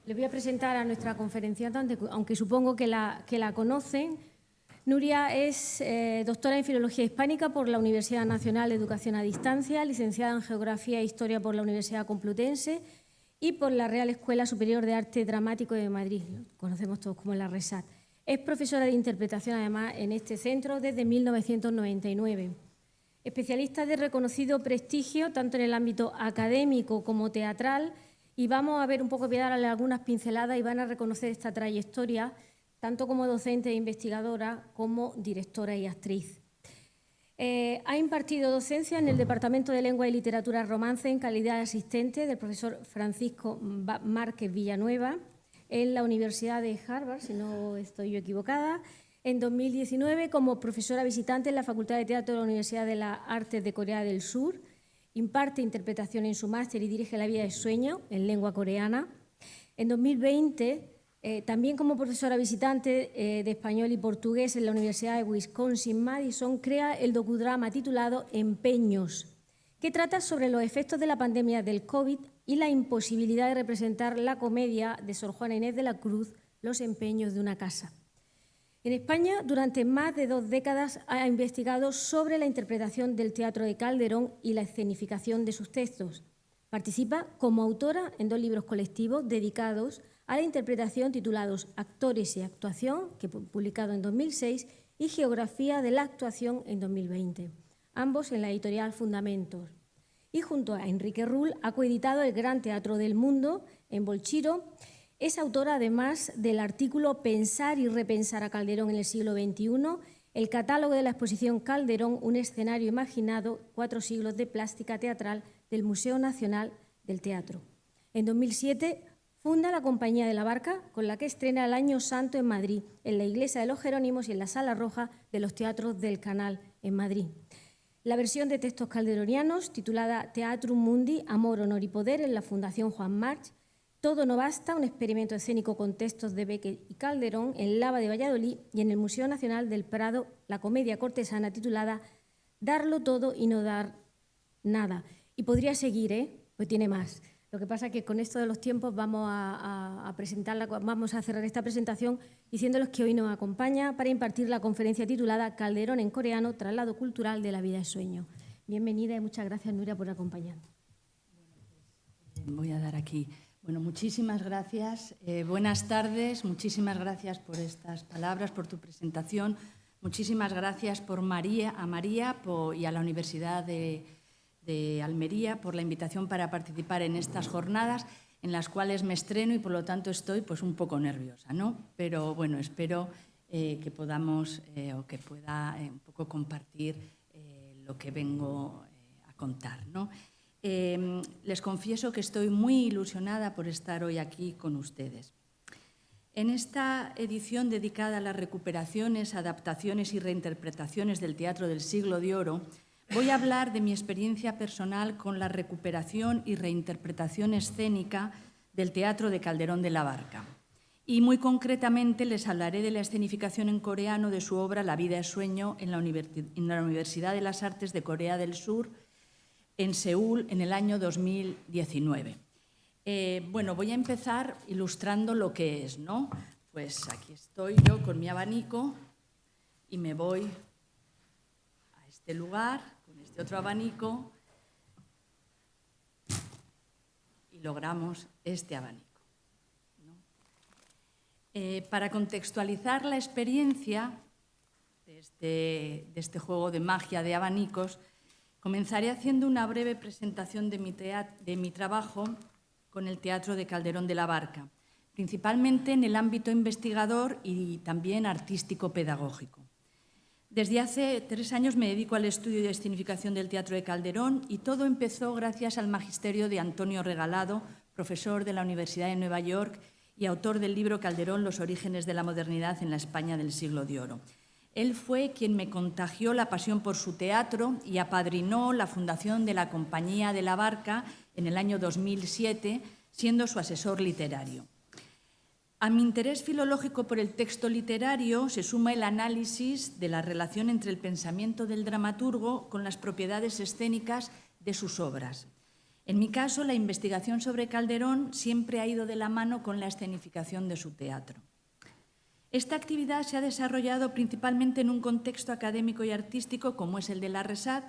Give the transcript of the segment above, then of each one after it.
Les voy a presentar a nuestra conferenciante, aunque supongo que la conocen. Nuria es doctora en Filología Hispánica por la Universidad Nacional de Educación a Distancia, licenciada en Geografía e Historia por la Universidad Complutense y por la Real Escuela Superior de Arte Dramático de Madrid, conocemos todos como la RESAT. Es profesora de interpretación, además, en este centro desde 1999. Especialista de reconocido prestigio, tanto en el ámbito académico como teatral, y vamos a ver un poco, voy a darle algunas pinceladas y van a reconocer esta trayectoria, tanto como docente e investigadora, como directora y actriz. Ha impartido docencia en el Departamento de Lengua y Literatura Romance en calidad de asistente del profesor Francisco Márquez Villanueva en la Universidad de Harvard, si no estoy yo equivocada. En 2019, como profesora visitante en la Facultad de Teatro de la Universidad de las Artes de Corea del Sur, imparte interpretación en su máster y dirige La vida de sueño en lengua coreana. En 2020, también como profesora visitante de español y portugués en la Universidad de Wisconsin-Madison, crea el docudrama titulado Empeños, que trata sobre los efectos de la pandemia del COVID y la imposibilidad de representar la comedia de Sor Juana Inés de la Cruz, Los empeños de una casa. En España, durante más de 2 décadas, ha investigado sobre la interpretación del teatro de Calderón y la escenificación de sus textos. Participa como autora en 2 libros colectivos dedicados a la interpretación titulados Actores y actuación, que publicado en 2006, y Geografía de la actuación en 2020, ambos en la editorial Fundamentos. Y junto a Enrique Rull ha coeditado El Gran Teatro del Mundo en Bolchiro. Es autora, además, del artículo Pensar y repensar a Calderón en el siglo XXI, el catálogo de la exposición Calderón, un escenario imaginado, 4 siglos de plástica teatral del Museo Nacional del Teatro. En 2007 funda la Compañía de la Barca, con la que estrena el Año Santo en Madrid, en la Iglesia de los Jerónimos y en la Sala Roja de los Teatros del Canal en Madrid. La versión de textos calderonianos, titulada Teatrum Mundi, Amor, Honor y Poder, en la Fundación Juan March. Todo no basta, un experimento escénico con textos de Becker y Calderón en Lava de Valladolid, y en el Museo Nacional del Prado, la comedia cortesana titulada Darlo todo y no dar nada. Y podría seguir, pues tiene más. Lo que pasa es que con esto de los tiempos vamos a cerrar esta presentación diciéndoles que hoy nos acompaña para impartir la conferencia titulada Calderón en coreano, traslado cultural de la vida de sueño. Bienvenida y muchas gracias, Nuria, por acompañarnos. Voy a dar aquí. Bueno, muchísimas gracias. Buenas tardes, muchísimas gracias por estas palabras, por tu presentación. Muchísimas gracias a María y a la Universidad de Almería por la invitación para participar en estas jornadas en las cuales me estreno y por lo tanto estoy pues un poco nerviosa, ¿no? Pero bueno, espero que podamos o que pueda un poco compartir lo que vengo a contar, ¿no? Les confieso que estoy muy ilusionada por estar hoy aquí con ustedes. En esta edición dedicada a las recuperaciones, adaptaciones y reinterpretaciones del teatro del siglo de oro, voy a hablar de mi experiencia personal con la recuperación y reinterpretación escénica del teatro de Calderón de la Barca. Y muy concretamente les hablaré de la escenificación en coreano de su obra La vida de sueño en la Universidad de las Artes de Corea del Sur, en Seúl, en el año 2019. Bueno, voy a empezar ilustrando lo que es, ¿no? Pues aquí estoy yo con mi abanico y me voy a este lugar con este otro abanico y logramos este abanico, ¿no? Para contextualizar la experiencia de este juego de magia de abanicos, comenzaré haciendo una breve presentación de mi trabajo con el teatro de Calderón de la Barca, principalmente en el ámbito investigador y también artístico-pedagógico. Desde hace 3 años me dedico al estudio y escenificación del teatro de Calderón y todo empezó gracias al magisterio de Antonio Regalado, profesor de la Universidad de Nueva York y autor del libro Calderón, los orígenes de la modernidad en la España del siglo de oro. Él fue quien me contagió la pasión por su teatro y apadrinó la fundación de la Compañía de la Barca en el año 2007, siendo su asesor literario. A mi interés filológico por el texto literario se suma el análisis de la relación entre el pensamiento del dramaturgo con las propiedades escénicas de sus obras. En mi caso, la investigación sobre Calderón siempre ha ido de la mano con la escenificación de su teatro. Esta actividad se ha desarrollado principalmente en un contexto académico y artístico como es el de la RESAD,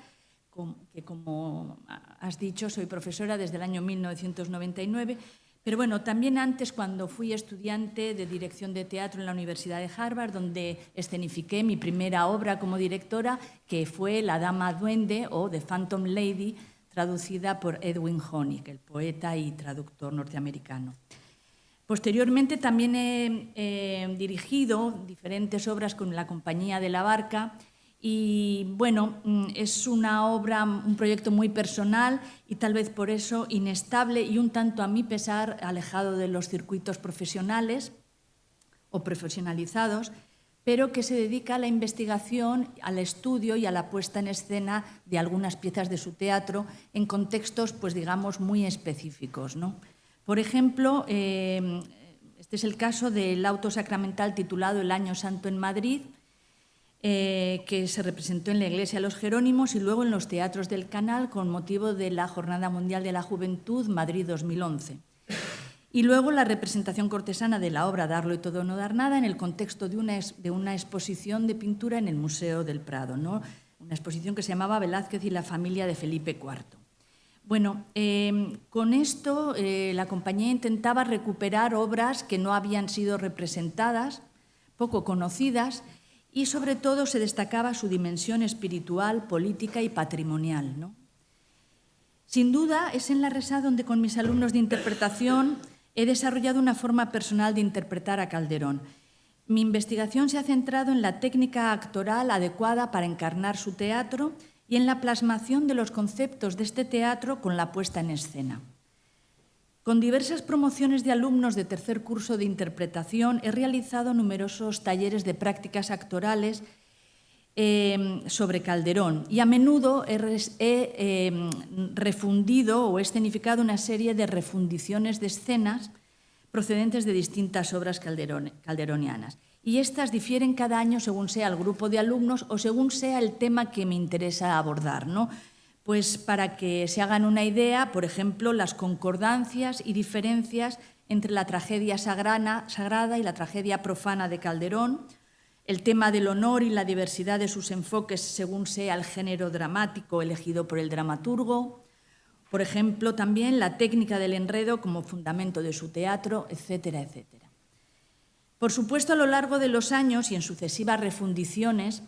que como has dicho soy profesora desde el año 1999, pero bueno, también antes cuando fui estudiante de dirección de teatro en la Universidad de Harvard, donde escenifiqué mi primera obra como directora, que fue La Dama Duende o The Phantom Lady, traducida por Edwin Honig, el poeta y traductor norteamericano. Posteriormente también he dirigido diferentes obras con la Compañía de la Barca y, bueno, es una obra, un proyecto muy personal y tal vez por eso inestable y un tanto a mi pesar alejado de los circuitos profesionales o profesionalizados, pero que se dedica a la investigación, al estudio y a la puesta en escena de algunas piezas de su teatro en contextos, pues digamos, muy específicos, ¿no? Por ejemplo, este es el caso del auto sacramental titulado El Año Santo en Madrid, que se representó en la Iglesia de los Jerónimos y luego en los teatros del Canal con motivo de la Jornada Mundial de la Juventud Madrid 2011. Y luego la representación cortesana de la obra Darlo y todo no dar nada en el contexto de una exposición de pintura en el Museo del Prado, ¿no? Una exposición que se llamaba Velázquez y la familia de Felipe IV. Bueno, con esto la compañía intentaba recuperar obras que no habían sido representadas, poco conocidas, y sobre todo se destacaba su dimensión espiritual, política y patrimonial, ¿no? Sin duda, es en la RESAD donde con mis alumnos de interpretación he desarrollado una forma personal de interpretar a Calderón. Mi investigación se ha centrado en la técnica actoral adecuada para encarnar su teatro y en la plasmación de los conceptos de este teatro con la puesta en escena. Con diversas promociones de alumnos de tercer curso de interpretación he realizado numerosos talleres de prácticas actorales sobre Calderón y a menudo he refundido o he escenificado una serie de refundiciones de escenas procedentes de distintas obras calderonianas. Y estas difieren cada año según sea el grupo de alumnos o según sea el tema que me interesa abordar, ¿no? Pues para que se hagan una idea, por ejemplo, las concordancias y diferencias entre la tragedia sagrada y la tragedia profana de Calderón, el tema del honor y la diversidad de sus enfoques según sea el género dramático elegido por el dramaturgo, por ejemplo, también la técnica del enredo como fundamento de su teatro, etcétera, etcétera. Por supuesto, a lo largo de los años y en sucesivas refundiciones,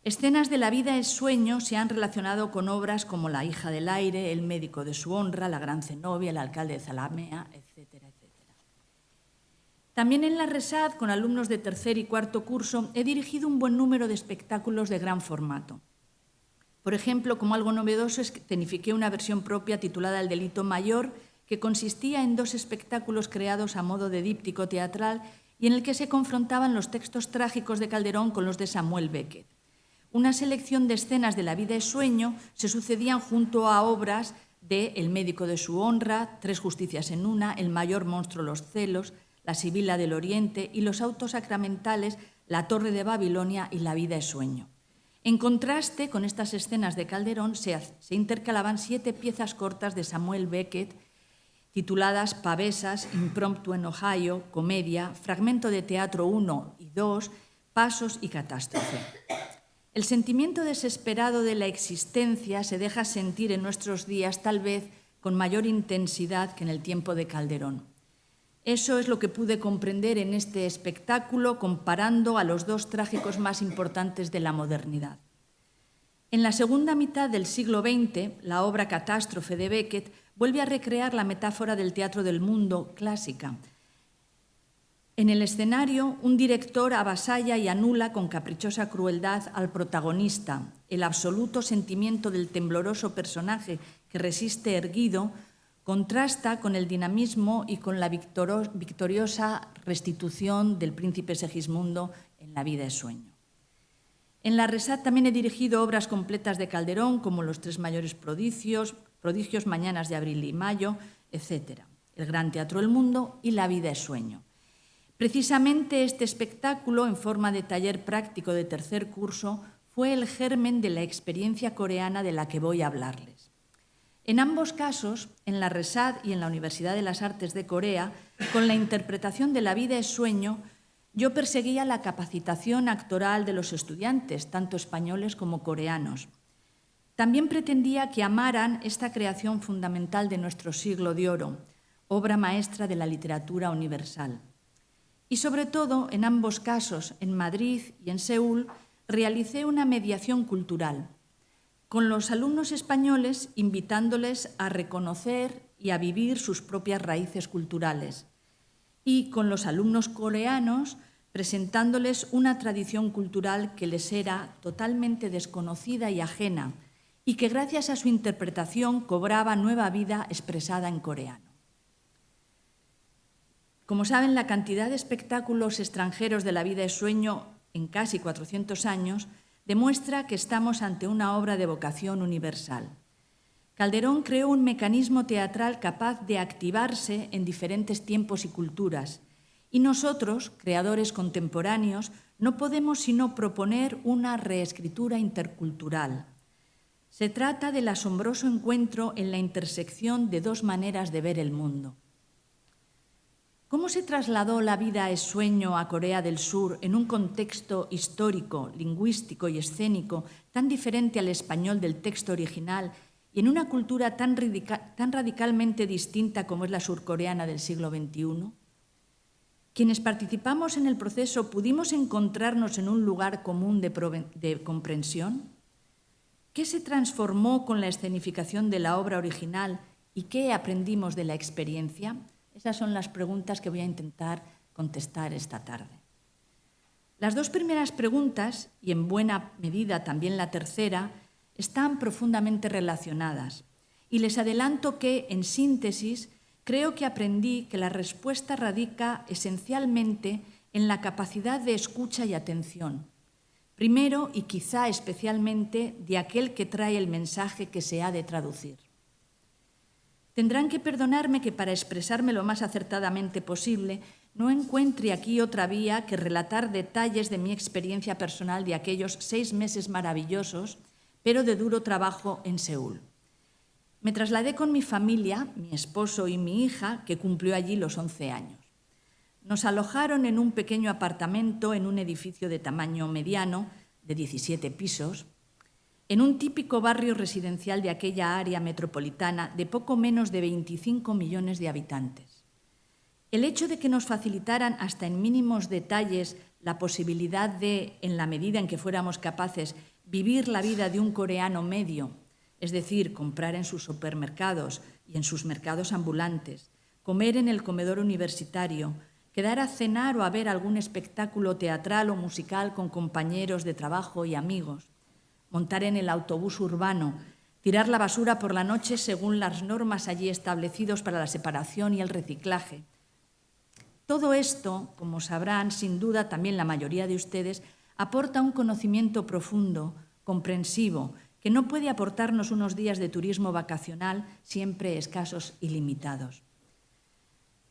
escenas de La vida es sueño se han relacionado con obras como La hija del aire, El médico de su honra, La gran cenobia, El alcalde de Zalamea, etcétera, etcétera. También en la RESAD, con alumnos de tercer y cuarto curso, he dirigido un buen número de espectáculos de gran formato. Por ejemplo, como algo novedoso, escenifiqué una versión propia titulada El delito mayor, que consistía en 2 espectáculos creados a modo de díptico teatral y en el que se confrontaban los textos trágicos de Calderón con los de Samuel Beckett. Una selección de escenas de La vida es sueño se sucedían junto a obras de El médico de su honra, Tres justicias en una, El mayor monstruo los celos, La sibila del oriente y los autos sacramentales La torre de Babilonia y La vida es sueño. En contraste con estas escenas de Calderón se intercalaban 7 piezas cortas de Samuel Beckett tituladas Pavesas, Impromptu en Ohio, Comedia, Fragmento de Teatro 1 y 2, Pasos y Catástrofe. El sentimiento desesperado de la existencia se deja sentir en nuestros días tal vez con mayor intensidad que en el tiempo de Calderón. Eso es lo que pude comprender en este espectáculo comparando a los 2 trágicos más importantes de la modernidad. En la segunda mitad del siglo XX, la obra Catástrofe de Beckett vuelve a recrear la metáfora del teatro del mundo clásica. En el escenario, un director avasalla y anula con caprichosa crueldad al protagonista. El absoluto sentimiento del tembloroso personaje que resiste erguido contrasta con el dinamismo y con la victoriosa restitución del príncipe Segismundo en La vida es sueño. En la RESAD también he dirigido obras completas de Calderón, como Los 3 mayores prodigios, Mañanas de abril y mayo, etc. El Gran Teatro del Mundo y La vida es sueño. Precisamente este espectáculo, en forma de taller práctico de tercer curso, fue el germen de la experiencia coreana de la que voy a hablarles. En ambos casos, en la RESAD y en la Universidad de las Artes de Corea, con la interpretación de La vida es sueño, yo perseguía la capacitación actoral de los estudiantes, tanto españoles como coreanos. También pretendía que amaran esta creación fundamental de nuestro siglo de oro, obra maestra de la literatura universal. Y sobre todo, en ambos casos, en Madrid y en Seúl, realicé una mediación cultural, con los alumnos españoles invitándoles a reconocer y a vivir sus propias raíces culturales, y con los alumnos coreanos presentándoles una tradición cultural que les era totalmente desconocida y ajena, y que gracias a su interpretación cobraba nueva vida expresada en coreano. Como saben, la cantidad de espectáculos extranjeros de La vida es sueño en casi 400 años demuestra que estamos ante una obra de vocación universal. Calderón creó un mecanismo teatral capaz de activarse en diferentes tiempos y culturas, y nosotros, creadores contemporáneos, no podemos sino proponer una reescritura intercultural. Se trata del asombroso encuentro en la intersección de dos maneras de ver el mundo. ¿Cómo se trasladó La vida es sueño a Corea del Sur en un contexto histórico, lingüístico y escénico tan diferente al español del texto original y en una cultura tan radicalmente distinta como es la surcoreana del siglo XXI? Quienes participamos en el proceso pudimos encontrarnos en un lugar común de comprensión. ¿Qué se transformó con la escenificación de la obra original y qué aprendimos de la experiencia? Esas son las preguntas que voy a intentar contestar esta tarde. Las dos primeras preguntas, y en buena medida también la tercera, están profundamente relacionadas. Y les adelanto que, en síntesis, creo que aprendí que la respuesta radica esencialmente en la capacidad de escucha y atención. Primero, y quizá especialmente, de aquel que trae el mensaje que se ha de traducir. Tendrán que perdonarme que para expresarme lo más acertadamente posible no encuentre aquí otra vía que relatar detalles de mi experiencia personal de aquellos 6 meses maravillosos, pero de duro trabajo en Seúl. Me trasladé con mi familia, mi esposo y mi hija, que cumplió allí los 11 años. Nos alojaron en un pequeño apartamento en un edificio de tamaño mediano, de 17 pisos, en un típico barrio residencial de aquella área metropolitana de poco menos de 25 millones de habitantes. El hecho de que nos facilitaran hasta en mínimos detalles la posibilidad de, en la medida en que fuéramos capaces, vivir la vida de un coreano medio, es decir, comprar en sus supermercados y en sus mercados ambulantes, comer en el comedor universitario, quedar a cenar o a ver algún espectáculo teatral o musical con compañeros de trabajo y amigos, montar en el autobús urbano, tirar la basura por la noche según las normas allí establecidas para la separación y el reciclaje. Todo esto, como sabrán, sin duda también la mayoría de ustedes, aporta un conocimiento profundo, comprensivo, que no puede aportarnos unos días de turismo vacacional, siempre escasos y limitados.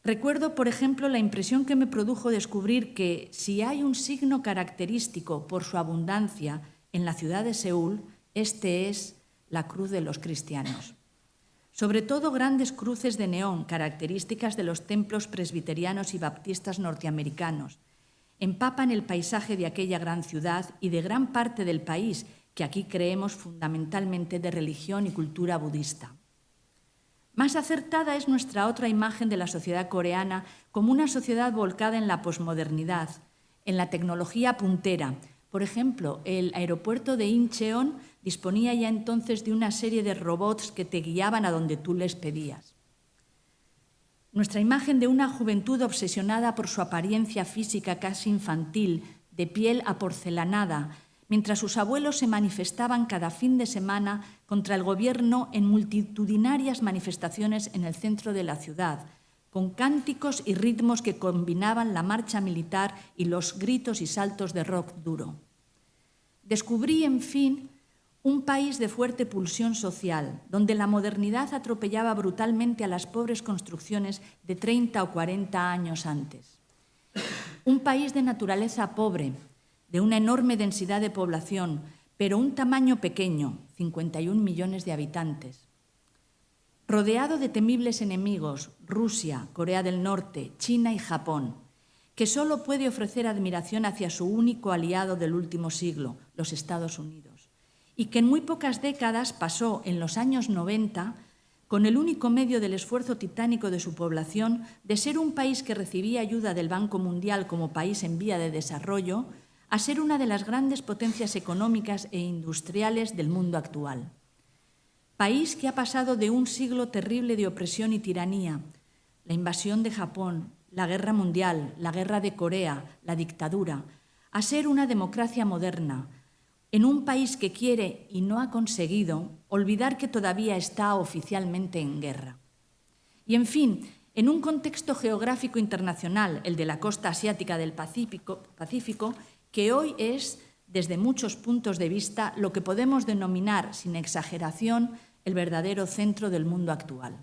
Recuerdo, por ejemplo, la impresión que me produjo descubrir que si hay un signo característico por su abundancia en la ciudad de Seúl, este es la cruz de los cristianos. Sobre todo grandes cruces de neón, características de los templos presbiterianos y baptistas norteamericanos, empapan el paisaje de aquella gran ciudad y de gran parte del país, que aquí creemos fundamentalmente de religión y cultura budista. Más acertada es nuestra otra imagen de la sociedad coreana como una sociedad volcada en la posmodernidad, en la tecnología puntera. Por ejemplo, el aeropuerto de Incheon disponía ya entonces de una serie de robots que te guiaban a donde tú les pedías. Nuestra imagen de una juventud obsesionada por su apariencia física casi infantil, de piel aporcelanada, mientras sus abuelos se manifestaban cada fin de semana contra el gobierno en multitudinarias manifestaciones en el centro de la ciudad, con cánticos y ritmos que combinaban la marcha militar y los gritos y saltos de rock duro. Descubrí, en fin, un país de fuerte pulsión social, donde la modernidad atropellaba brutalmente a las pobres construcciones de 30 o 40 años antes. Un país de naturaleza pobre, de una enorme densidad de población, pero un tamaño pequeño, 51 millones de habitantes. rodeado de temibles enemigos, Rusia, Corea del Norte, China y Japón, que solo puede ofrecer admiración hacia su único aliado del último siglo, los Estados Unidos, y que en muy pocas décadas pasó, en los años 90, con el único medio del esfuerzo titánico de su población, de ser un país que recibía ayuda del Banco Mundial como país en vía de desarrollo, a ser una de las grandes potencias económicas e industriales del mundo actual. País que ha pasado de un siglo terrible de opresión y tiranía, la invasión de Japón, la guerra mundial, la guerra de Corea, la dictadura, a ser una democracia moderna, en un país que quiere y no ha conseguido olvidar que todavía está oficialmente en guerra. Y, en fin, en un contexto geográfico internacional, el de la costa asiática del Pacífico, que hoy es, desde muchos puntos de vista, lo que podemos denominar, sin exageración, el verdadero centro del mundo actual.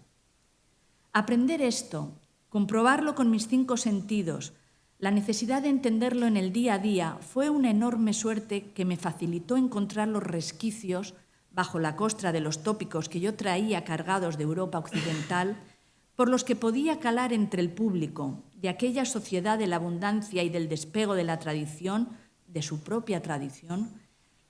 Aprender esto, comprobarlo con mis 5 sentidos, la necesidad de entenderlo en el día a día, fue una enorme suerte que me facilitó encontrar los resquicios, bajo la costra de los tópicos que yo traía cargados de Europa occidental, por los que podía calar entre el público de aquella sociedad de la abundancia y del despego de la tradición, de su propia tradición,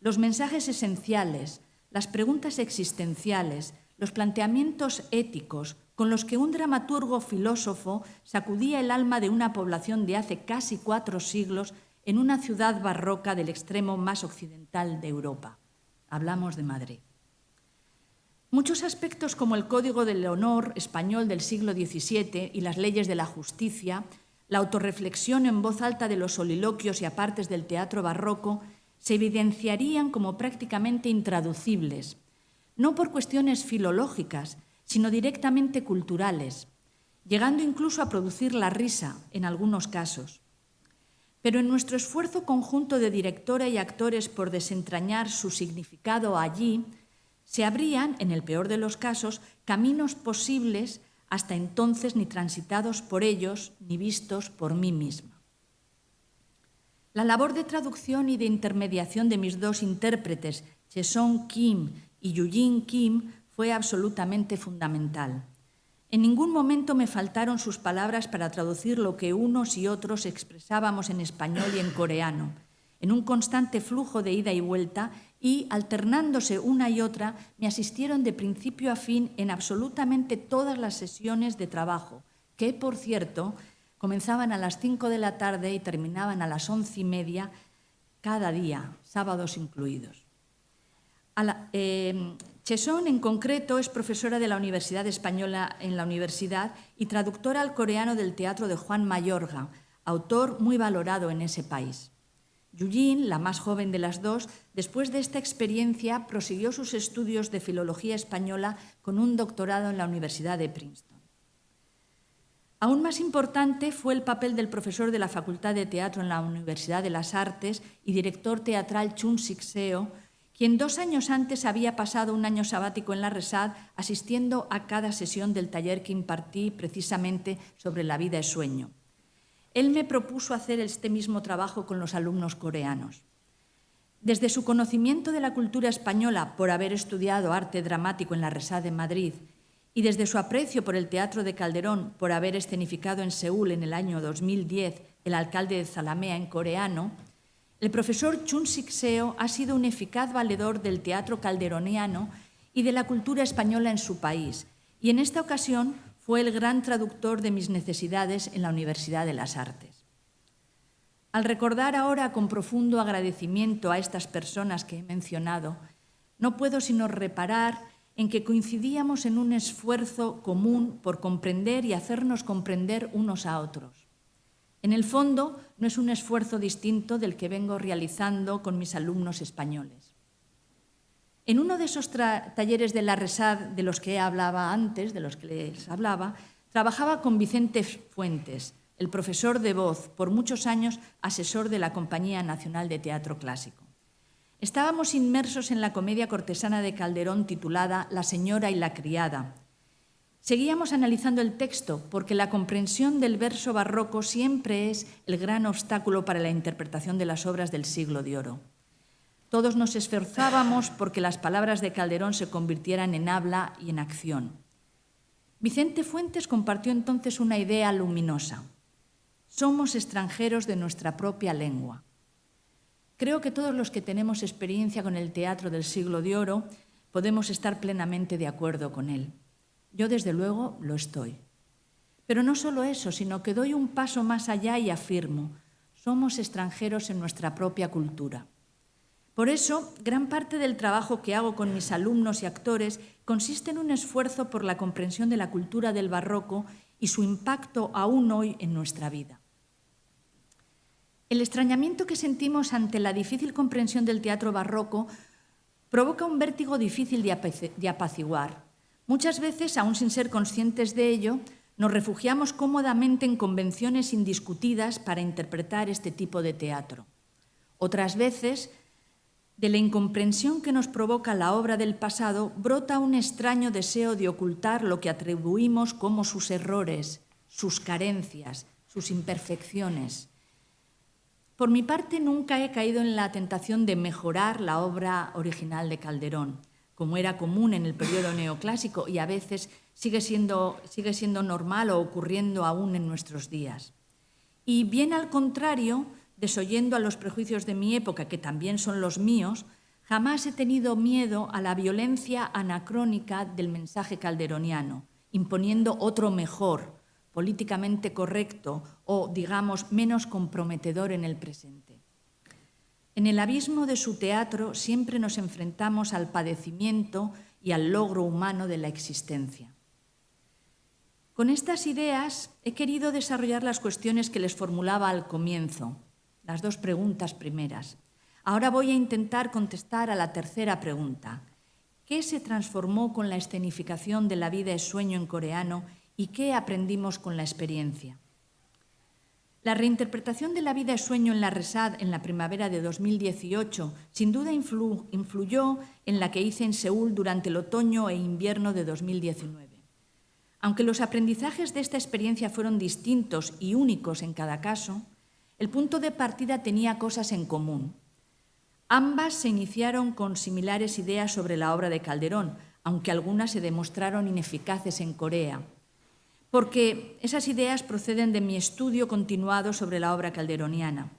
los mensajes esenciales, las preguntas existenciales, los planteamientos éticos con los que un dramaturgo filósofo sacudía el alma de una población de hace casi 4 siglos en una ciudad barroca del extremo más occidental de Europa. Hablamos de Madrid. Muchos aspectos como el Código del Honor español del siglo XVII y las leyes de la justicia, la autorreflexión en voz alta de los soliloquios y apartes del teatro barroco, se evidenciarían como prácticamente intraducibles, no por cuestiones filológicas, sino directamente culturales, llegando incluso a producir la risa en algunos casos. Pero en nuestro esfuerzo conjunto de directora y actores por desentrañar su significado allí, se abrían, en el peor de los casos, caminos posibles hasta entonces ni transitados por ellos ni vistos por mí misma. La labor de traducción y de intermediación de mis 2 intérpretes, Cheson Kim y Eugene Kim, fue absolutamente fundamental. En ningún momento me faltaron sus palabras para traducir lo que unos y otros expresábamos en español y en coreano, en un constante flujo de ida y vuelta, y, alternándose una y otra, me asistieron de principio a fin en absolutamente todas las sesiones de trabajo, que, por cierto, comenzaban a las 5 de la tarde y terminaban a las 11:30 cada día, sábados incluidos. Cheson, en concreto, es profesora de la Universidad Española en la universidad y traductora al coreano del teatro de Juan Mayorga, autor muy valorado en ese país. Eugene, la más joven de las 2, después de esta experiencia, prosiguió sus estudios de filología española con un doctorado en la Universidad de Princeton. Aún más importante fue el papel del profesor de la Facultad de Teatro en la Universidad de las Artes y director teatral Chun Sik-seo, quien 2 años antes había pasado un año sabático en la RESAD asistiendo a cada sesión del taller que impartí precisamente sobre la vida y sueño. Él me propuso hacer este mismo trabajo con los alumnos coreanos. Desde su conocimiento de la cultura española por haber estudiado arte dramático en la RESAD de Madrid y desde su aprecio por el Teatro de Calderón por haber escenificado en Seúl en el año 2010 El alcalde de Zalamea en coreano, el profesor Chun Sik-seo ha sido un eficaz valedor del teatro calderoniano y de la cultura española en su país, y en esta ocasión fue el gran traductor de mis necesidades en la Universidad de las Artes. Al recordar ahora con profundo agradecimiento a estas personas que he mencionado, no puedo sino reparar en que coincidíamos en un esfuerzo común por comprender y hacernos comprender unos a otros. En el fondo, no es un esfuerzo distinto del que vengo realizando con mis alumnos españoles. En uno de esos talleres de la RESAD de los que hablaba antes, de los que les hablaba, trabajaba con Vicente Fuentes, el profesor de voz, por muchos años asesor de la Compañía Nacional de Teatro Clásico. Estábamos inmersos en la comedia cortesana de Calderón titulada La señora y la criada. Seguíamos analizando el texto porque la comprensión del verso barroco siempre es el gran obstáculo para la interpretación de las obras del siglo de oro. Todos nos esforzábamos porque las palabras de Calderón se convirtieran en habla y en acción. Vicente Fuentes compartió entonces una idea luminosa. Somos extranjeros de nuestra propia lengua. Creo que todos los que tenemos experiencia con el teatro del siglo de oro podemos estar plenamente de acuerdo con él. Yo, desde luego, lo estoy. Pero no solo eso, sino que doy un paso más allá y afirmo, somos extranjeros en nuestra propia cultura. Por eso, gran parte del trabajo que hago con mis alumnos y actores consiste en un esfuerzo por la comprensión de la cultura del barroco y su impacto aún hoy en nuestra vida. El extrañamiento que sentimos ante la difícil comprensión del teatro barroco provoca un vértigo difícil de apaciguar. Muchas veces, aún sin ser conscientes de ello, nos refugiamos cómodamente en convenciones indiscutidas para interpretar este tipo de teatro. Otras veces, de la incomprensión que nos provoca la obra del pasado, brota un extraño deseo de ocultar lo que atribuimos como sus errores, sus carencias, sus imperfecciones. Por mi parte, nunca he caído en la tentación de mejorar la obra original de Calderón, como era común en el periodo neoclásico y a veces sigue siendo normal o ocurriendo aún en nuestros días. Y bien al contrario, desoyendo a los prejuicios de mi época, que también son los míos, jamás he tenido miedo a la violencia anacrónica del mensaje calderoniano, imponiendo otro mejor, políticamente correcto o, digamos, menos comprometedor en el presente. En el abismo de su teatro siempre nos enfrentamos al padecimiento y al logro humano de la existencia. Con estas ideas he querido desarrollar las cuestiones que les formulaba al comienzo, las dos preguntas primeras. Ahora voy a intentar contestar a la tercera pregunta. ¿Qué se transformó con la escenificación de La vida es sueño en coreano y qué aprendimos con la experiencia? La reinterpretación de La vida es sueño en la Resat en la primavera de 2018 sin duda influyó en la que hice en Seúl durante el otoño e invierno de 2019. Aunque los aprendizajes de esta experiencia fueron distintos y únicos en cada caso, el punto de partida tenía cosas en común. Ambas se iniciaron con similares ideas sobre la obra de Calderón, aunque algunas se demostraron ineficaces en Corea, porque esas ideas proceden de mi estudio continuado sobre la obra calderoniana.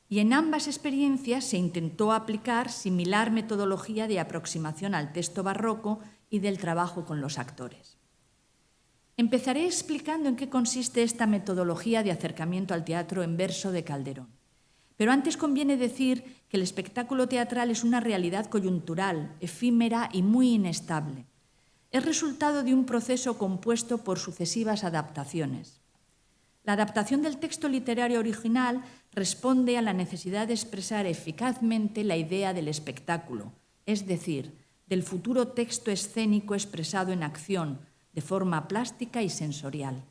Y en ambas experiencias se intentó aplicar similar metodología de aproximación al texto barroco y del trabajo con los actores. Empezaré explicando en qué consiste esta metodología de acercamiento al teatro en verso de Calderón. Pero antes conviene decir que el espectáculo teatral es una realidad coyuntural, efímera y muy inestable. Es resultado de un proceso compuesto por sucesivas adaptaciones. La adaptación del texto literario original responde a la necesidad de expresar eficazmente la idea del espectáculo, es decir, del futuro texto escénico expresado en acción, de forma plástica y sensorial.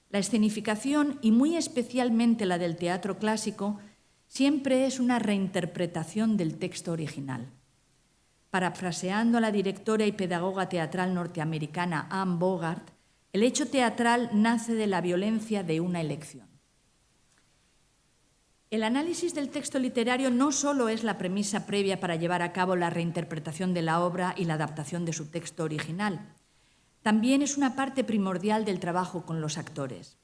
La escenificación, y muy especialmente la del teatro clásico, siempre es una reinterpretación del texto original. Parafraseando a la directora y pedagoga teatral norteamericana Anne Bogart, el hecho teatral nace de la violencia de una elección. El análisis del texto literario no solo es la premisa previa para llevar a cabo la reinterpretación de la obra y la adaptación de su texto original. También es una parte primordial del trabajo con los actores.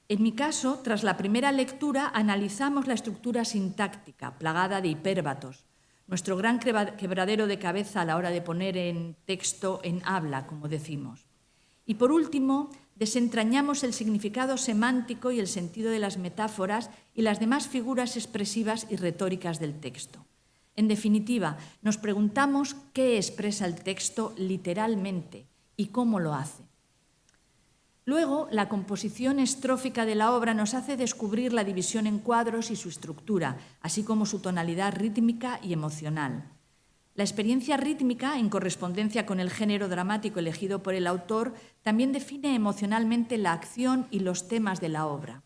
En mi caso, tras la primera lectura, analizamos la estructura sintáctica, plagada de hipérbatos, nuestro gran quebradero de cabeza a la hora de poner en texto en habla, como decimos. Y por último, desentrañamos el significado semántico y el sentido de las metáforas y las demás figuras expresivas y retóricas del texto. En definitiva, nos preguntamos qué expresa el texto literalmente y cómo lo hace. Luego, la composición estrófica de la obra nos hace descubrir la división en cuadros y su estructura, así como su tonalidad rítmica y emocional. La experiencia rítmica, en correspondencia con el género dramático elegido por el autor, también define emocionalmente la acción y los temas de la obra.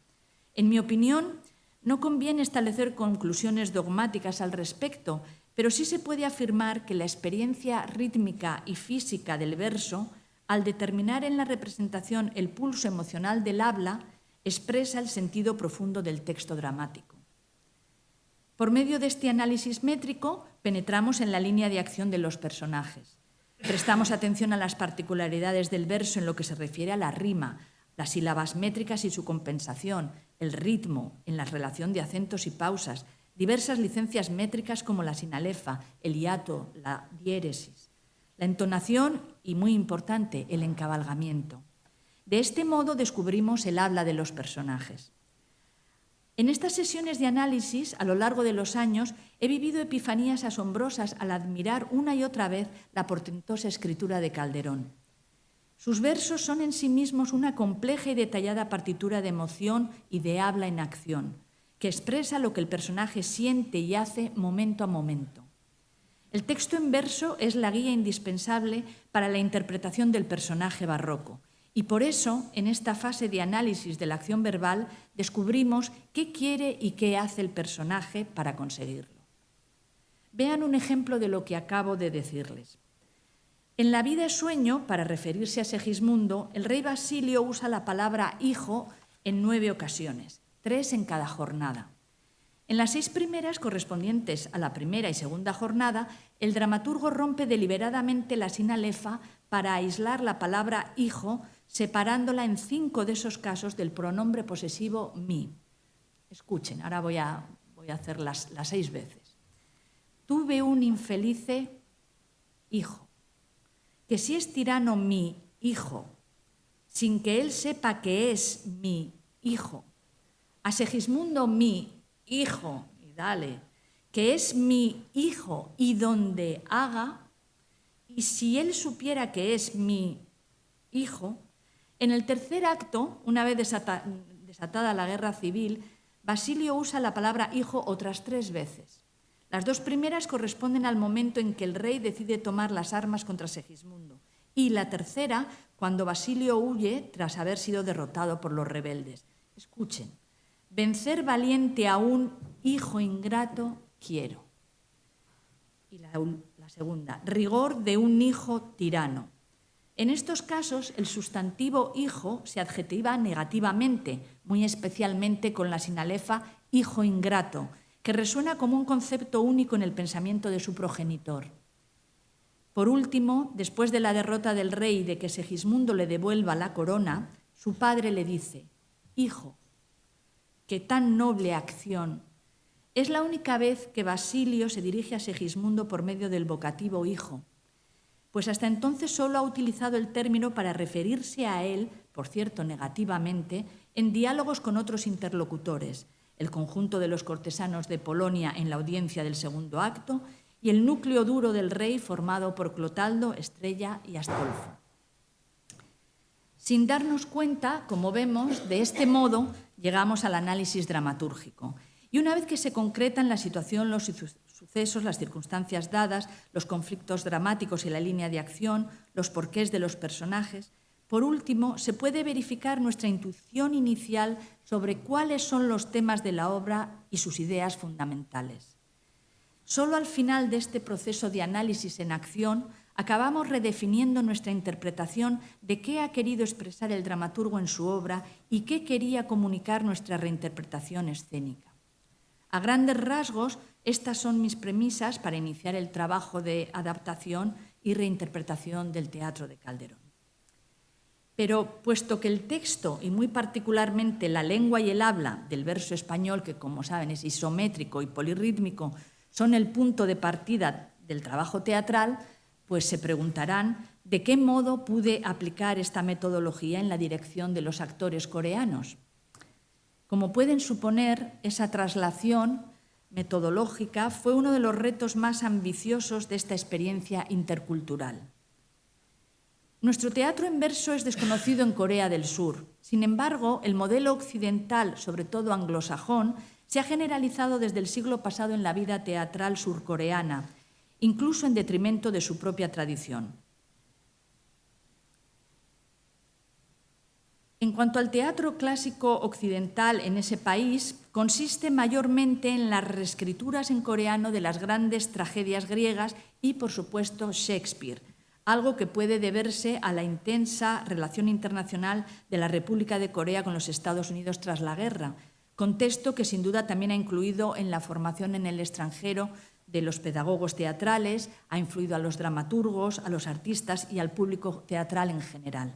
En mi opinión, no conviene establecer conclusiones dogmáticas al respecto, pero sí se puede afirmar que la experiencia rítmica y física del verso, al determinar en la representación el pulso emocional del habla, expresa el sentido profundo del texto dramático. Por medio de este análisis métrico, penetramos en la línea de acción de los personajes. Prestamos atención a las particularidades del verso en lo que se refiere a la rima, las sílabas métricas y su compensación, el ritmo en la relación de acentos y pausas, diversas licencias métricas como la sinalefa, el hiato, la diéresis, la entonación y, muy importante, el encabalgamiento. De este modo descubrimos el habla de los personajes. En estas sesiones de análisis, a lo largo de los años, he vivido epifanías asombrosas al admirar una y otra vez la portentosa escritura de Calderón. Sus versos son en sí mismos una compleja y detallada partitura de emoción y de habla en acción, que expresa lo que el personaje siente y hace momento a momento. El texto en verso es la guía indispensable para la interpretación del personaje barroco. Y por eso, en esta fase de análisis de la acción verbal, descubrimos qué quiere y qué hace el personaje para conseguirlo. Vean un ejemplo de lo que acabo de decirles. En La vida es sueño, para referirse a Segismundo, el rey Basilio usa la palabra hijo en 9 ocasiones, 3 en cada jornada. En las 6 primeras, correspondientes a la primera y segunda jornada, el dramaturgo rompe deliberadamente la sinalefa para aislar la palabra hijo, separándola en 5 de esos casos del pronombre posesivo mi. Escuchen, ahora voy a hacer las 6 veces. Tuve un infelice hijo, que si es tirano mi hijo, sin que él sepa que es mi hijo, a Segismundo mi hijo, y dale, que es mi hijo y donde haga, y si él supiera que es mi hijo. En el tercer acto, una vez desatada la guerra civil, Basilio usa la palabra hijo otras 3 veces. Las 2 primeras corresponden al momento en que el rey decide tomar las armas contra Segismundo, y la tercera, cuando Basilio huye tras haber sido derrotado por los rebeldes. Escuchen. Vencer valiente a un hijo ingrato quiero. Y la segunda, rigor de un hijo tirano. En estos casos, el sustantivo hijo se adjetiva negativamente, muy especialmente con la sinalefa hijo ingrato, que resuena como un concepto único en el pensamiento de su progenitor. Por último, después de la derrota del rey y de que Segismundo le devuelva la corona, su padre le dice: hijo, qué tan noble acción. Es la única vez que Basilio se dirige a Segismundo por medio del vocativo hijo, pues hasta entonces solo ha utilizado el término para referirse a él, por cierto negativamente, en diálogos con otros interlocutores, el conjunto de los cortesanos de Polonia en la audiencia del segundo acto y el núcleo duro del rey formado por Clotaldo, Estrella y Astolfo. Sin darnos cuenta, como vemos, de este modo llegamos al análisis dramatúrgico. Y una vez que se concretan la situación, los sucesos, las circunstancias dadas, los conflictos dramáticos y la línea de acción, los porqués de los personajes, por último, se puede verificar nuestra intuición inicial sobre cuáles son los temas de la obra y sus ideas fundamentales. Solo al final de este proceso de análisis en acción acabamos redefiniendo nuestra interpretación de qué ha querido expresar el dramaturgo en su obra y qué quería comunicar nuestra reinterpretación escénica. A grandes rasgos, estas son mis premisas para iniciar el trabajo de adaptación y reinterpretación del teatro de Calderón. Pero, puesto que el texto, y muy particularmente la lengua y el habla del verso español, que como saben es isométrico y polirrítmico, son el punto de partida del trabajo teatral, pues se preguntarán de qué modo pude aplicar esta metodología en la dirección de los actores coreanos. Como pueden suponer, esa traslación metodológica fue uno de los retos más ambiciosos de esta experiencia intercultural. Nuestro teatro en verso es desconocido en Corea del Sur. Sin embargo, el modelo occidental, sobre todo anglosajón, se ha generalizado desde el siglo pasado en la vida teatral surcoreana, incluso en detrimento de su propia tradición. En cuanto al teatro clásico occidental en ese país, consiste mayormente en las reescrituras en coreano de las grandes tragedias griegas y, por supuesto, Shakespeare, algo que puede deberse a la intensa relación internacional de la República de Corea con los Estados Unidos tras la guerra, contexto que sin duda también ha incluido en la formación en el extranjero de los pedagogos teatrales, ha influido a los dramaturgos, a los artistas y al público teatral en general.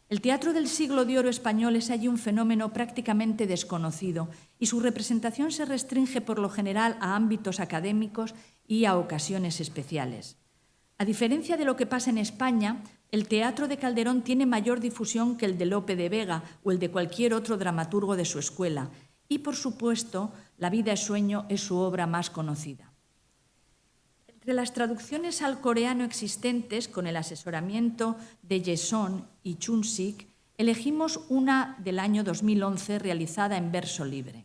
El teatro del siglo de oro español es allí un fenómeno prácticamente desconocido y su representación se restringe por lo general a ámbitos académicos y a ocasiones especiales. A diferencia de lo que pasa en España, el teatro de Calderón tiene mayor difusión que el de Lope de Vega o el de cualquier otro dramaturgo de su escuela y, por supuesto, La vida es sueño es su obra más conocida. Entre las traducciones al coreano existentes, con el asesoramiento de Jason y Chun-sik, elegimos una del año 2011 realizada en verso libre.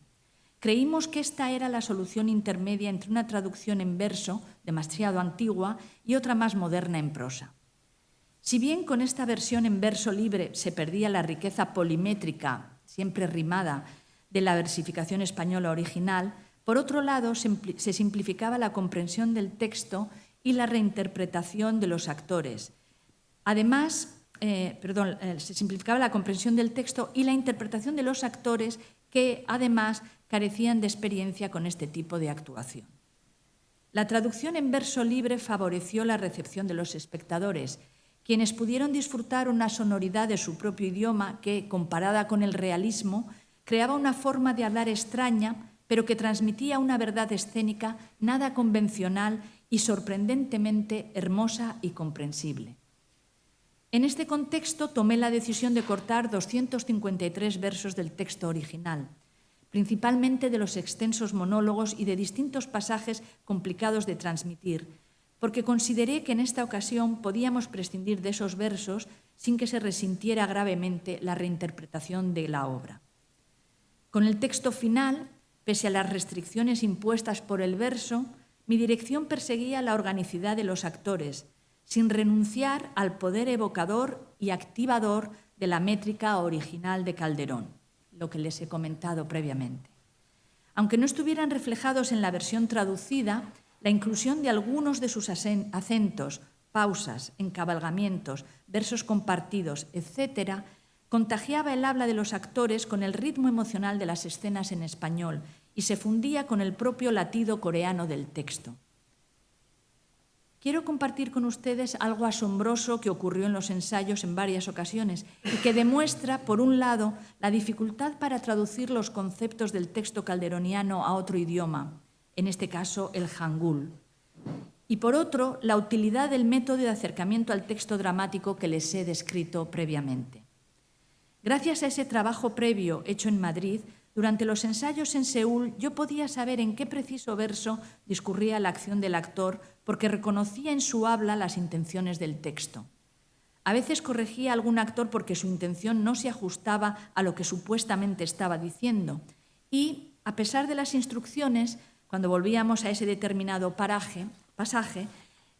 Creímos que esta era la solución intermedia entre una traducción en verso, demasiado antigua, y otra más moderna en prosa. Si bien con esta versión en verso libre se perdía la riqueza polimétrica, siempre rimada, de la versificación española original, por otro lado se simplificaba la comprensión del texto y la reinterpretación de los actores. Además, se simplificaba la comprensión del texto y la interpretación de los actores que, además, carecían de experiencia con este tipo de actuación. La traducción en verso libre favoreció la recepción de los espectadores, quienes pudieron disfrutar una sonoridad de su propio idioma que, comparada con el realismo, creaba una forma de hablar extraña, pero que transmitía una verdad escénica nada convencional y sorprendentemente hermosa y comprensible. En este contexto tomé la decisión de cortar 253 versos del texto original, principalmente de los extensos monólogos y de distintos pasajes complicados de transmitir, porque consideré que en esta ocasión podíamos prescindir de esos versos sin que se resintiera gravemente la reinterpretación de la obra. Con el texto final, pese a las restricciones impuestas por el verso, mi dirección perseguía la organicidad de los actores, sin renunciar al poder evocador y activador de la métrica original de Calderón, lo que les he comentado previamente. Aunque no estuvieran reflejados en la versión traducida, la inclusión de algunos de sus acentos, pausas, encabalgamientos, versos compartidos, etc., contagiaba el habla de los actores con el ritmo emocional de las escenas en español y se fundía con el propio latido coreano del texto. Quiero compartir con ustedes algo asombroso que ocurrió en los ensayos en varias ocasiones y que demuestra, por un lado, la dificultad para traducir los conceptos del texto calderoniano a otro idioma, en este caso el hangul, y por otro, la utilidad del método de acercamiento al texto dramático que les he descrito previamente. Gracias a ese trabajo previo hecho en Madrid, durante los ensayos en Seúl yo podía saber en qué preciso verso discurría la acción del actor porque reconocía en su habla las intenciones del texto. A veces corregía a algún actor porque su intención no se ajustaba a lo que supuestamente estaba diciendo y, a pesar de las instrucciones, cuando volvíamos a ese determinado pasaje,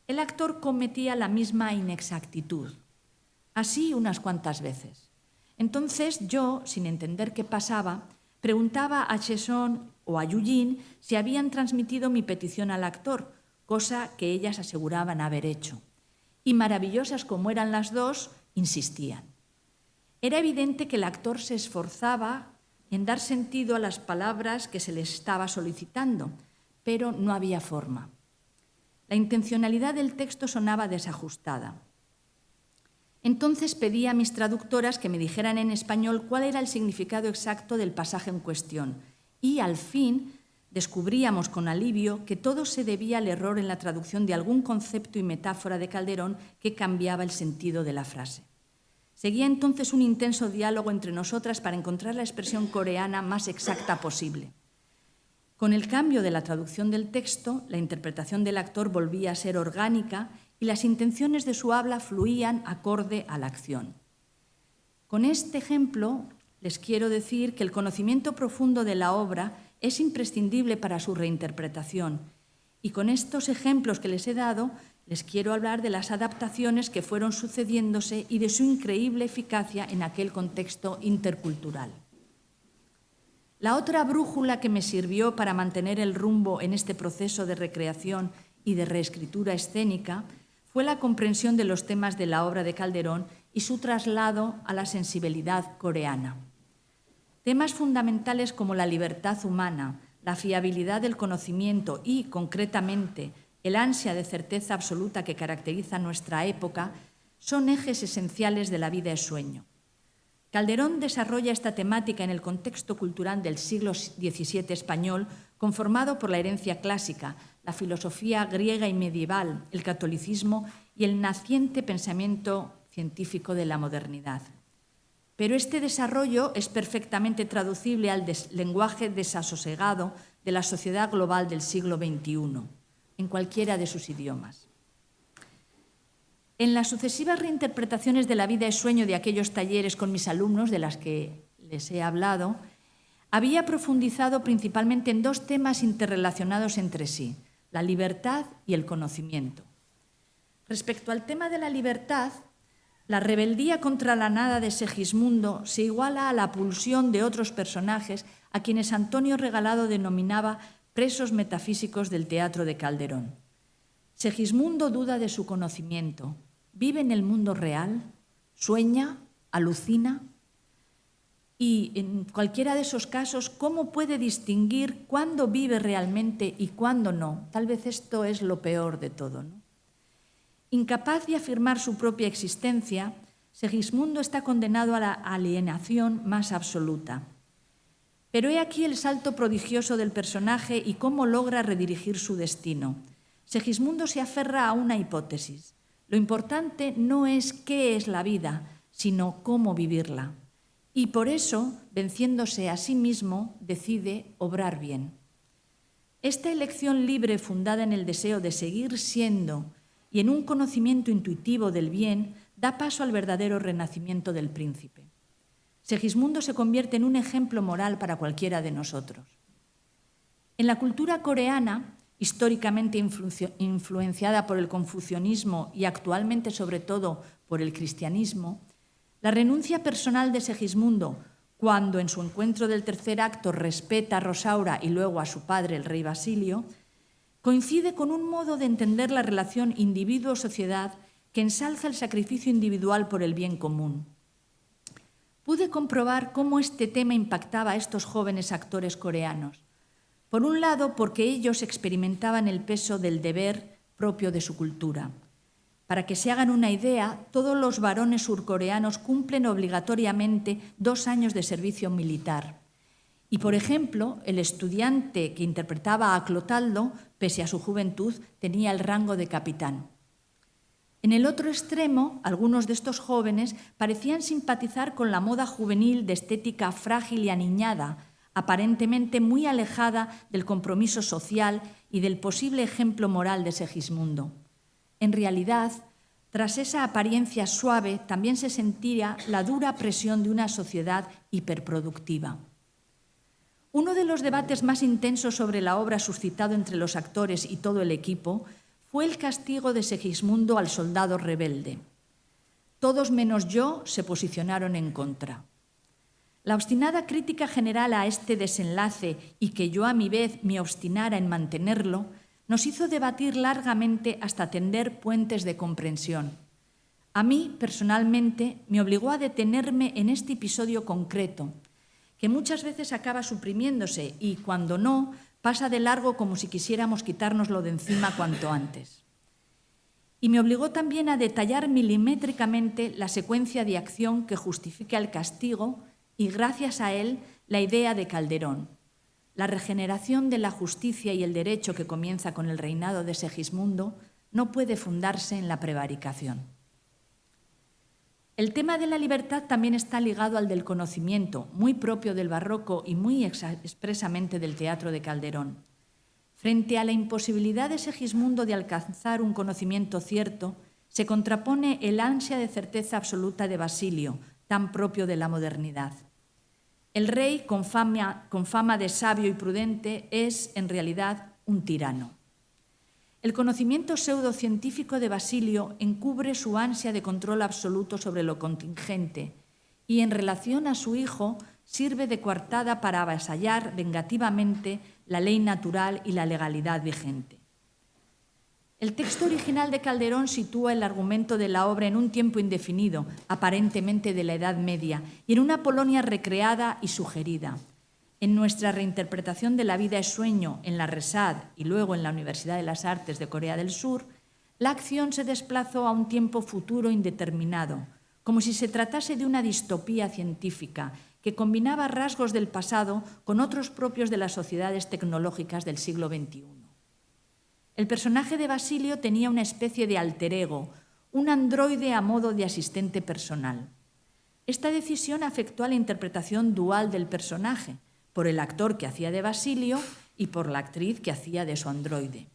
el actor cometía la misma inexactitud. Así unas cuantas veces. Entonces yo, sin entender qué pasaba, preguntaba a Cheson o a Yujin si habían transmitido mi petición al actor, cosa que ellas aseguraban haber hecho. Y maravillosas como eran las dos, insistían. Era evidente que el actor se esforzaba en dar sentido a las palabras que se le estaba solicitando, pero no había forma. La intencionalidad del texto sonaba desajustada. Entonces pedí a mis traductoras que me dijeran en español cuál era el significado exacto del pasaje en cuestión y, al fin, descubríamos con alivio que todo se debía al error en la traducción de algún concepto y metáfora de Calderón que cambiaba el sentido de la frase. Seguía entonces un intenso diálogo entre nosotras para encontrar la expresión coreana más exacta posible. Con el cambio de la traducción del texto, la interpretación del actor volvía a ser orgánica y las intenciones de su habla fluían acorde a la acción. Con este ejemplo, les quiero decir que el conocimiento profundo de la obra es imprescindible para su reinterpretación. Y con estos ejemplos que les he dado, les quiero hablar de las adaptaciones que fueron sucediéndose y de su increíble eficacia en aquel contexto intercultural. La otra brújula que me sirvió para mantener el rumbo en este proceso de recreación y de reescritura escénica fue la comprensión de los temas de la obra de Calderón y su traslado a la sensibilidad coreana. Temas fundamentales como la libertad humana, la fiabilidad del conocimiento y, concretamente, el ansia de certeza absoluta que caracteriza nuestra época, son ejes esenciales de La vida es sueño. Calderón desarrolla esta temática en el contexto cultural del siglo XVII español, conformado por la herencia clásica, la filosofía griega y medieval, el catolicismo y el naciente pensamiento científico de la modernidad. Pero este desarrollo es perfectamente traducible al lenguaje desasosegado de la sociedad global del siglo XXI, en cualquiera de sus idiomas. En las sucesivas reinterpretaciones de La vida es sueño de aquellos talleres con mis alumnos, de las que les he hablado, había profundizado principalmente en dos temas interrelacionados entre sí, la libertad y el conocimiento. Respecto al tema de la libertad, la rebeldía contra la nada de Segismundo se iguala a la pulsión de otros personajes a quienes Antonio Regalado denominaba presos metafísicos del teatro de Calderón. Segismundo duda de su conocimiento, vive en el mundo real, sueña, alucina, y en cualquiera de esos casos, ¿cómo puede distinguir cuándo vive realmente y cuándo no? Tal vez esto es lo peor de todo, ¿no? Incapaz de afirmar su propia existencia, Segismundo está condenado a la alienación más absoluta. Pero he aquí el salto prodigioso del personaje y cómo logra redirigir su destino. Segismundo se aferra a una hipótesis. Lo importante no es qué es la vida, sino cómo vivirla. Y por eso, venciéndose a sí mismo, decide obrar bien. Esta elección libre fundada en el deseo de seguir siendo y en un conocimiento intuitivo del bien da paso al verdadero renacimiento del príncipe. Segismundo se convierte en un ejemplo moral para cualquiera de nosotros. En la cultura coreana, históricamente influenciada por el confucianismo y actualmente sobre todo por el cristianismo, la renuncia personal de Segismundo, cuando en su encuentro del tercer acto respeta a Rosaura y luego a su padre, el rey Basilio, coincide con un modo de entender la relación individuo-sociedad que ensalza el sacrificio individual por el bien común. Pude comprobar cómo este tema impactaba a estos jóvenes actores coreanos. Por un lado, porque ellos experimentaban el peso del deber propio de su cultura. Para que se hagan una idea, todos los varones surcoreanos cumplen obligatoriamente 2 años de servicio militar. Y, por ejemplo, el estudiante que interpretaba a Clotaldo, pese a su juventud, tenía el rango de capitán. En el otro extremo, algunos de estos jóvenes parecían simpatizar con la moda juvenil de estética frágil y aniñada, aparentemente muy alejada del compromiso social y del posible ejemplo moral de Segismundo. En realidad, tras esa apariencia suave, también se sentía la dura presión de una sociedad hiperproductiva. Uno de los debates más intensos sobre la obra suscitado entre los actores y todo el equipo fue el castigo de Segismundo al soldado rebelde. Todos menos yo se posicionaron en contra. La obstinada crítica general a este desenlace y que yo a mi vez me obstinara en mantenerlo, nos hizo debatir largamente hasta tender puentes de comprensión. A mí, personalmente, me obligó a detenerme en este episodio concreto, que muchas veces acaba suprimiéndose y, cuando no, pasa de largo como si quisiéramos quitárnoslo de encima cuanto antes. Y me obligó también a detallar milimétricamente la secuencia de acción que justifica el castigo y, gracias a él, la idea de Calderón. La regeneración de la justicia y el derecho que comienza con el reinado de Segismundo no puede fundarse en la prevaricación. El tema de la libertad también está ligado al del conocimiento, muy propio del barroco y muy expresamente del teatro de Calderón. Frente a la imposibilidad de Segismundo de alcanzar un conocimiento cierto, se contrapone el ansia de certeza absoluta de Basilio, tan propio de la modernidad. El rey, con fama de sabio y prudente, es, en realidad, un tirano. El conocimiento pseudocientífico de Basilio encubre su ansia de control absoluto sobre lo contingente y, en relación a su hijo, sirve de coartada para avasallar vengativamente la ley natural y la legalidad vigente. El texto original de Calderón sitúa el argumento de la obra en un tiempo indefinido, aparentemente de la Edad Media, y en una Polonia recreada y sugerida. En nuestra reinterpretación de La vida es sueño en la RESAD y luego en la Universidad de las Artes de Corea del Sur, la acción se desplazó a un tiempo futuro indeterminado, como si se tratase de una distopía científica que combinaba rasgos del pasado con otros propios de las sociedades tecnológicas del siglo XXI. El personaje de Basilio tenía una especie de alter ego, un androide a modo de asistente personal. Esta decisión afectó a la interpretación dual del personaje, por el actor que hacía de Basilio y por la actriz que hacía de su androide.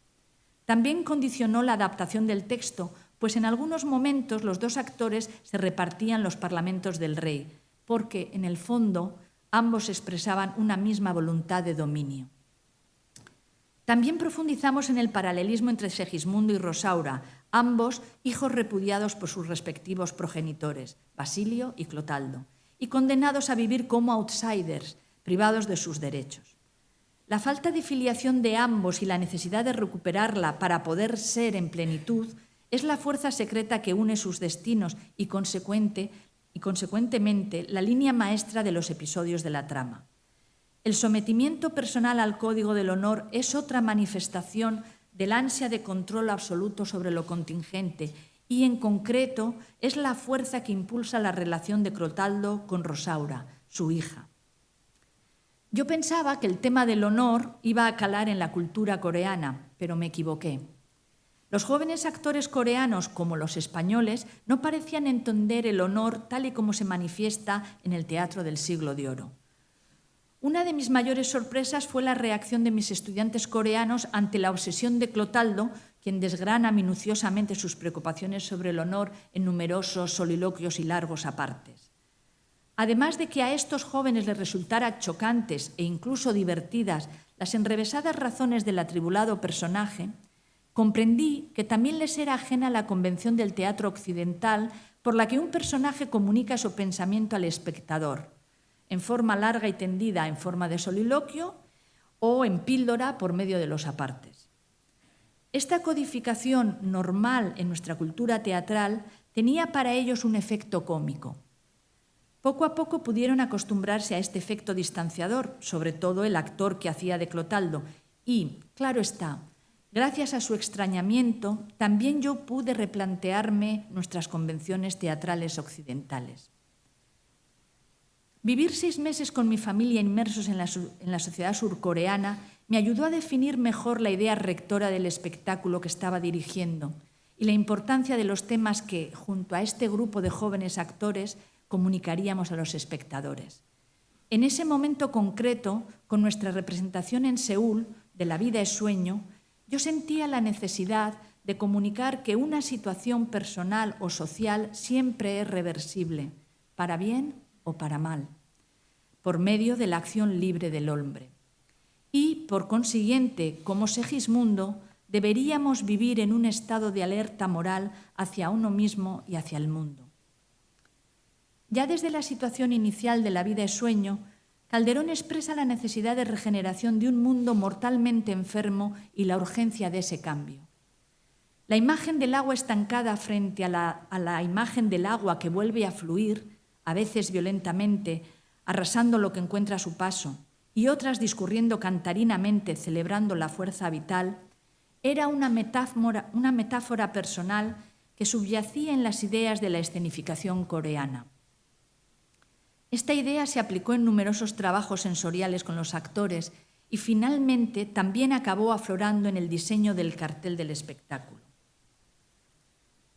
También condicionó la adaptación del texto, pues en algunos momentos los dos actores se repartían los parlamentos del rey, porque, en el fondo, ambos expresaban una misma voluntad de dominio. También profundizamos en el paralelismo entre Segismundo y Rosaura, ambos hijos repudiados por sus respectivos progenitores, Basilio y Clotaldo, y condenados a vivir como outsiders, privados de sus derechos. La falta de filiación de ambos y la necesidad de recuperarla para poder ser en plenitud es la fuerza secreta que une sus destinos y consecuentemente la línea maestra de los episodios de la trama. El sometimiento personal al código del honor es otra manifestación del ansia de control absoluto sobre lo contingente y, en concreto, es la fuerza que impulsa la relación de Clotaldo con Rosaura, su hija. Yo pensaba que el tema del honor iba a calar en la cultura coreana, pero me equivoqué. Los jóvenes actores coreanos, como los españoles, no parecían entender el honor tal y como se manifiesta en el teatro del Siglo de Oro. Una de mis mayores sorpresas fue la reacción de mis estudiantes coreanos ante la obsesión de Clotaldo, quien desgrana minuciosamente sus preocupaciones sobre el honor en numerosos soliloquios y largos apartes. Además de que a estos jóvenes les resultara chocantes e incluso divertidas las enrevesadas razones del atribulado personaje, comprendí que también les era ajena la convención del teatro occidental por la que un personaje comunica su pensamiento al espectador, en forma larga y tendida en forma de soliloquio o en píldora por medio de los apartes. Esta codificación normal en nuestra cultura teatral tenía para ellos un efecto cómico. Poco a poco pudieron acostumbrarse a este efecto distanciador, sobre todo el actor que hacía de Clotaldo, y, claro está, gracias a su extrañamiento, también yo pude replantearme nuestras convenciones teatrales occidentales. Vivir 6 meses con mi familia inmersos en la sociedad surcoreana me ayudó a definir mejor la idea rectora del espectáculo que estaba dirigiendo y la importancia de los temas que, junto a este grupo de jóvenes actores, comunicaríamos a los espectadores. En ese momento concreto, con nuestra representación en Seúl de La vida es sueño, yo sentía la necesidad de comunicar que una situación personal o social siempre es reversible, para bien o para mal, por medio de la acción libre del hombre. Y, por consiguiente, como Segismundo, deberíamos vivir en un estado de alerta moral hacia uno mismo y hacia el mundo. Ya desde la situación inicial de La vida es sueño, Calderón expresa la necesidad de regeneración de un mundo mortalmente enfermo y la urgencia de ese cambio. La imagen del agua estancada frente a la imagen del agua que vuelve a fluir, a veces violentamente, arrasando lo que encuentra a su paso, y otras discurriendo cantarinamente, celebrando la fuerza vital, era una metáfora personal que subyacía en las ideas de la escenificación coreana. Esta idea se aplicó en numerosos trabajos sensoriales con los actores y finalmente también acabó aflorando en el diseño del cartel del espectáculo.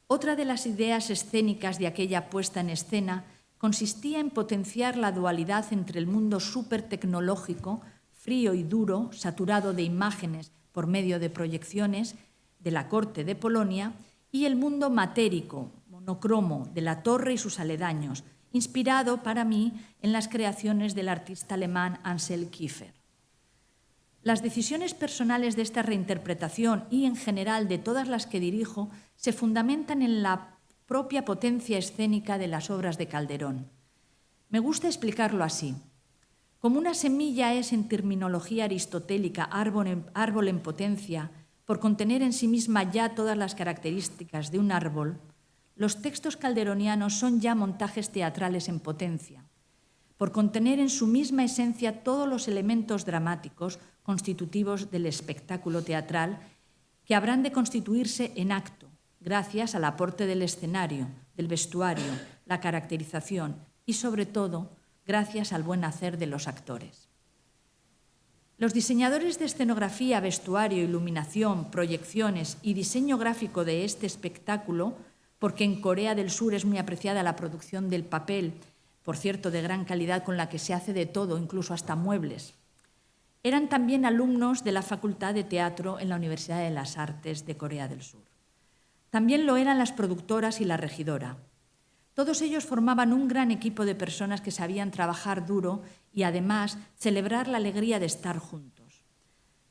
Otra de las ideas escénicas de aquella puesta en escena consistía en potenciar la dualidad entre el mundo supertecnológico, frío y duro, saturado de imágenes por medio de proyecciones de la corte de Polonia, y el mundo matérico, monocromo, de la torre y sus aledaños, inspirado para mí en las creaciones del artista alemán Ansel Kiefer. Las decisiones personales de esta reinterpretación y, en general, de todas las que dirijo, se fundamentan en la propia potencia escénica de las obras de Calderón. Me gusta explicarlo así. Como una semilla es, en terminología aristotélica, árbol en potencia, por contener en sí misma ya todas las características de un árbol, los textos calderonianos son ya montajes teatrales en potencia. por contener en su misma esencia todos los elementos dramáticos constitutivos del espectáculo teatral que habrán de constituirse en acto, gracias al aporte del escenario, del vestuario, la caracterización y, sobre todo, gracias al buen hacer de los actores. Los diseñadores de escenografía, vestuario, iluminación, proyecciones y diseño gráfico de este espectáculo, porque en Corea del Sur es muy apreciada la producción del papel, por cierto, de gran calidad, con la que se hace de todo, incluso hasta muebles, eran también alumnos de la Facultad de Teatro en la Universidad de las Artes de Corea del Sur. También lo eran las productoras y la regidora. Todos ellos formaban un gran equipo de personas que sabían trabajar duro y, además, celebrar la alegría de estar juntos.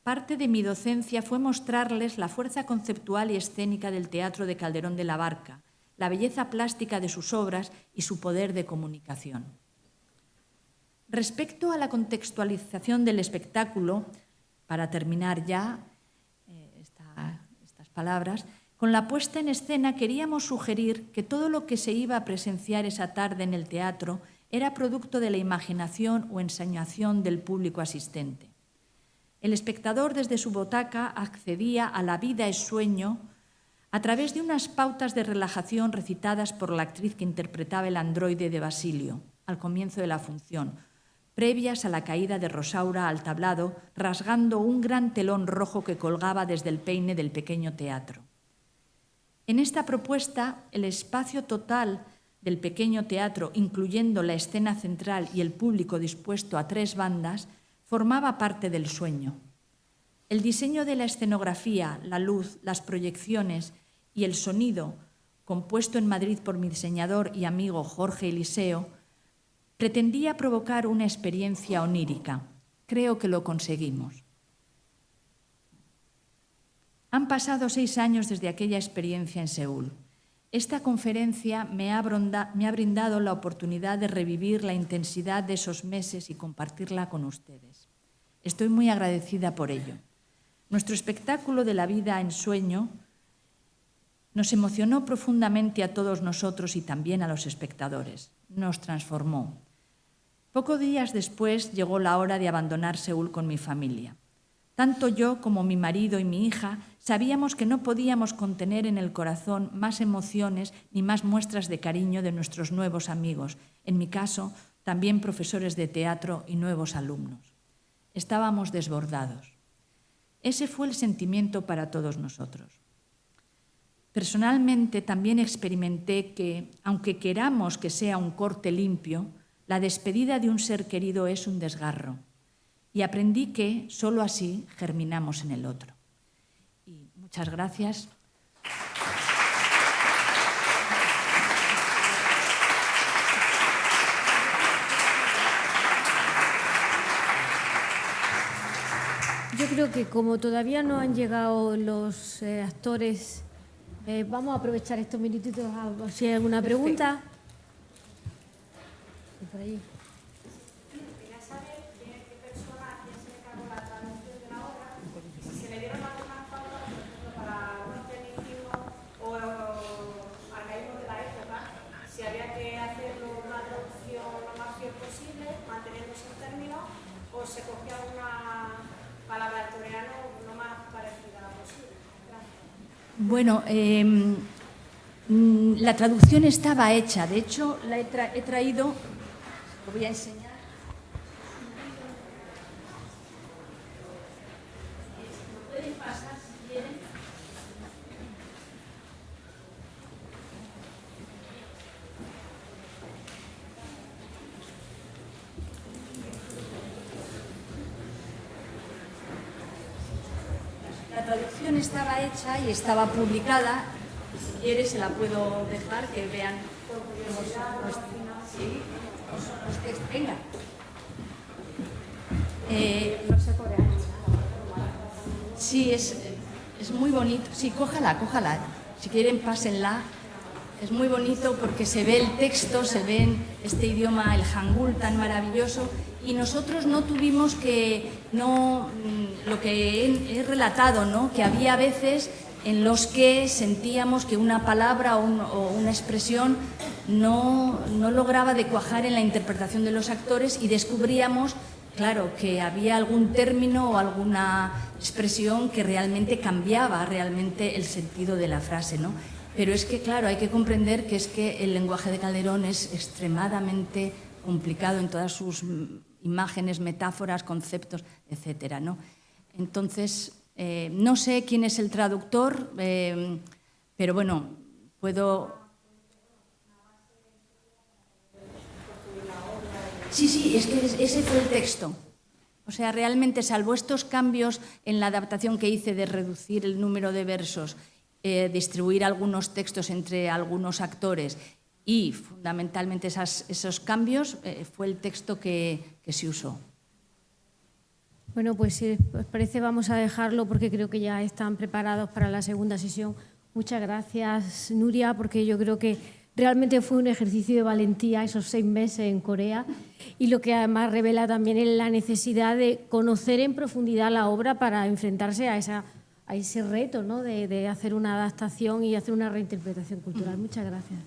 Parte de mi docencia fue mostrarles la fuerza conceptual y escénica del teatro de Calderón de la Barca, la belleza plástica de sus obras y su poder de comunicación. Respecto a la contextualización del espectáculo, para terminar ya estas palabras, con la puesta en escena queríamos sugerir que todo lo que se iba a presenciar esa tarde en el teatro era producto de la imaginación o ensoñación del público asistente. El espectador desde su butaca accedía a la vida es sueño a través de unas pautas de relajación recitadas por la actriz que interpretaba el androide de Basilio al comienzo de la función, previas a la caída de Rosaura al tablado, rasgando un gran telón rojo que colgaba desde el peine del pequeño teatro. En esta propuesta, el espacio total del pequeño teatro, incluyendo la escena central y el público dispuesto a 3 bandas, formaba parte del sueño. El diseño de la escenografía, la luz, las proyecciones y el sonido, compuesto en Madrid por mi diseñador y amigo Jorge Eliseo, pretendía provocar una experiencia onírica. Creo que lo conseguimos. Han pasado 6 años desde aquella experiencia en Seúl. Esta conferencia me ha brindado la oportunidad de revivir la intensidad de esos meses y compartirla con ustedes. Estoy muy agradecida por ello. Nuestro espectáculo de la vida en sueño nos emocionó profundamente a todos nosotros y también a los espectadores. Nos transformó. Pocos días después llegó la hora de abandonar Seúl con mi familia. Tanto yo como mi marido y mi hija sabíamos que no podíamos contener en el corazón más emociones ni más muestras de cariño de nuestros nuevos amigos, en mi caso, también profesores de teatro y nuevos alumnos. Estábamos desbordados. Ese fue el sentimiento para todos nosotros. Personalmente también experimenté que, aunque queramos que sea un corte limpio, la despedida de un ser querido es un desgarro. Y aprendí que solo así germinamos en el otro. Y muchas gracias. Yo creo que como todavía no han llegado los actores, vamos a aprovechar estos minutitos a ver si hay alguna pregunta. Por ahí. Quería saber de qué persona quién se encargó la traducción de la obra, si se le dieron algunas pautas, por ejemplo, para un tecnicismo o arcaísmo de la época, si había que hacerlo una traducción lo más fiel posible, manteniendo sus términos, o se cogía una palabra del coreano lo más parecida posible. Gracias. Bueno, la traducción estaba hecha. De hecho, la he traído, lo voy a enseñar. ¿Pueden pasar si quieren? La traducción estaba hecha y estaba publicada. Si quieres, se la puedo dejar, que vean cómo son los textos. Venga. No sé coreano. Sí, es muy bonito. Sí, cójala. Si quieren, pásenla. Es muy bonito porque se ve el texto, se ve este idioma, el hangul tan maravilloso, y nosotros no tuvimos que, lo que he relatado, ¿no? Que había veces en los que sentíamos que una palabra o una expresión no lograba de cuajar en la interpretación de los actores y descubríamos, claro, que había algún término o alguna expresión que realmente cambiaba realmente el sentido de la frase, ¿no? Pero es que, claro, hay que comprender que es que el lenguaje de Calderón es extremadamente complicado en todas sus imágenes, metáforas, conceptos, etcétera, ¿no? Entonces, no sé quién es el traductor, pero bueno, puedo... Sí, es que ese fue el texto. O sea, realmente, salvo estos cambios en la adaptación que hice de reducir el número de versos, distribuir algunos textos entre algunos actores y, fundamentalmente, esos cambios, fue el texto que se usó. Bueno, pues si os parece vamos a dejarlo porque creo que ya están preparados para la segunda sesión. Muchas gracias, Nuria, porque yo creo que realmente fue un ejercicio de valentía esos 6 meses en Corea y lo que además revela también es la necesidad de conocer en profundidad la obra para enfrentarse a ese reto, ¿no? de hacer una adaptación y hacer una reinterpretación cultural. Muchas gracias.